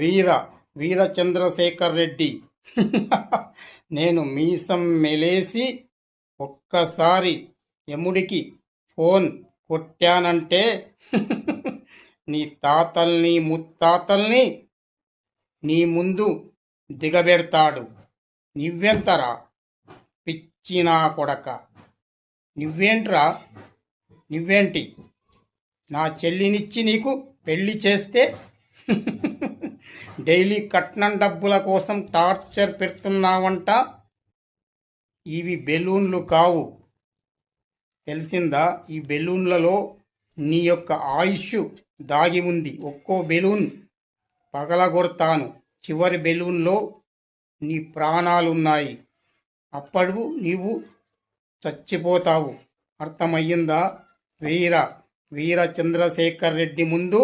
వీర వీర చంద్రశేఖర్ రెడ్డి. నేను మీసం మెలేసి ఒక్కసారి యముడికి ఫోన్ కొట్టానంటే నీ తాతల్ని ముత్తాతల్ని నీ ముందు దిగబెడతాడు. నువ్వెంతరా పిచ్చినా కొడక? నువ్వేంట్రా? నువ్వేంటి నా చెల్లినిచ్చి నీకు పెళ్లి చేస్తే డైలీ కట్నం డబ్బుల కోసం టార్చర్ పెడుతున్నావంట? ఇవి బెలూన్లు కావు, తెలిసిందా? ఈ బెలూన్లలో నీ యొక్క ఆయుష్ దాగి ఉంది. ఒక్కో బెలూన్ పగలగొడతాను, చివరి బెలూన్లో నీ ప్రాణాలున్నాయి. అప్పుడు నీవు చచ్చిపోతావు. అర్థమయ్యిందా? వీర వీర చంద్రశేఖర్ రెడ్డి ముందు